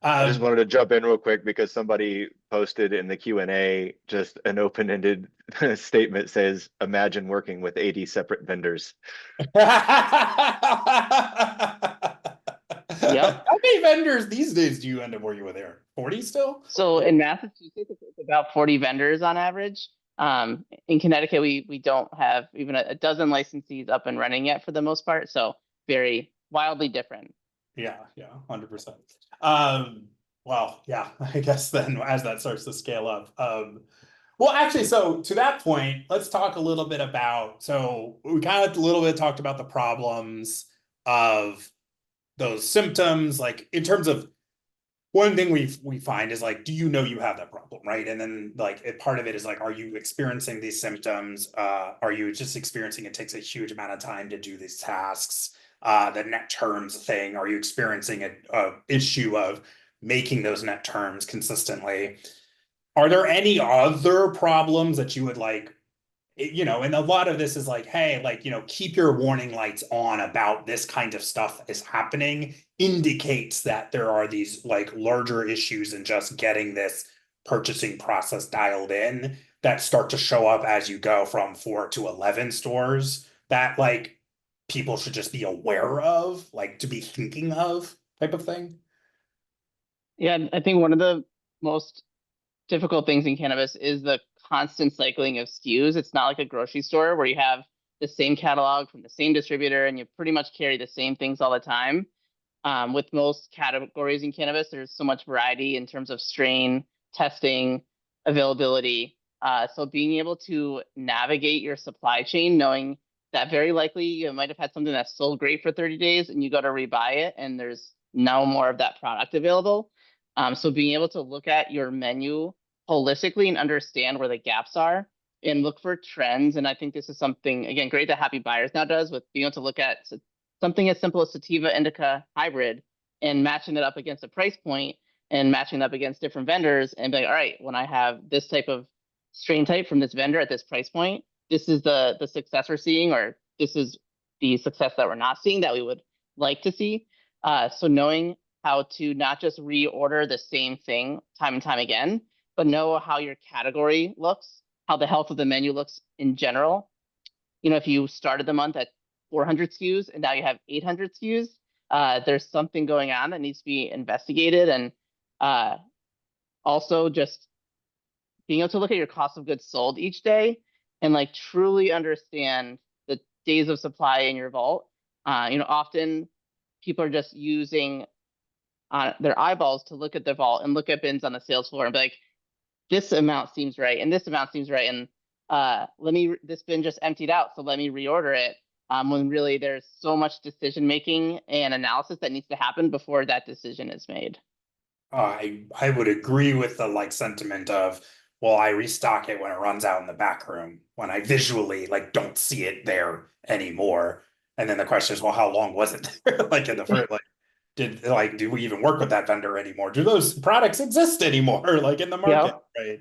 I just wanted to jump in real quick because somebody posted in the Q&A just an open-ended statement says, imagine working with 80 separate vendors. Yep. How many vendors these days do you end up working with there? 40 still? So in Massachusetts, it's about 40 vendors on average. In Connecticut, we don't have even a dozen licensees up and running yet for the most part. So very wildly different. Yeah, 100%. Well, yeah, I guess then as that starts to scale up. Well, actually, so to that point, let's talk a little bit about, so we kind of a little bit talked about the problems of those symptoms, like in terms of one thing we find is like, do you know you have that problem, right? And then like part of it is like, are you experiencing these symptoms? Are you just experiencing it takes a huge amount of time to do these tasks? The net terms thing, are you experiencing a issue of making those net terms consistently? Are there any other problems that you would like, and a lot of this is like, hey, like, keep your warning lights on about this kind of stuff is happening, indicates that there are these like larger issues in just getting this purchasing process dialed in that start to show up as you go from 4 to 11 stores that like people should just be aware of, like to be thinking of type of thing. Yeah, I think one of the most difficult things in cannabis is the constant cycling of SKUs. It's not like a grocery store where you have the same catalog from the same distributor and you pretty much carry the same things all the time. With most categories in cannabis, there's so much variety in terms of strain, testing, availability. So being able to navigate your supply chain, knowing that very likely you might have had something that sold great for 30 days and you got to rebuy it and there's no more of that product available. So being able to look at your menu holistically and understand where the gaps are and look for trends. And I think this is something, again, great that Happy Buyers now does with being able to look at something as simple as sativa indica hybrid and matching it up against a price point and matching it up against different vendors and be like, all right, when I have this type of strain type from this vendor at this price point, this is the success we're seeing, or this is the success that we're not seeing that we would like to see. So knowing how to not just reorder the same thing time and time again, but know how your category looks, how the health of the menu looks in general. If you started the month at 400 SKUs and now you have 800 SKUs, there's something going on that needs to be investigated. And also just being able to look at your cost of goods sold each day and like truly understand the days of supply in your vault. Often people are just using their eyeballs to look at their vault and look at bins on the sales floor and be like, this amount seems right and this amount seems right, and this bin just emptied out, so let me reorder it. When really there's so much decision making and analysis that needs to happen before that decision is made. I would agree with the like sentiment of, well, I restock it when it runs out in the back room, when I visually like don't see it there anymore. And then the question is, well, how long was it there? Like in the first, like do we even work with that vendor anymore? Do those products exist anymore? Like in the market, Yep. right?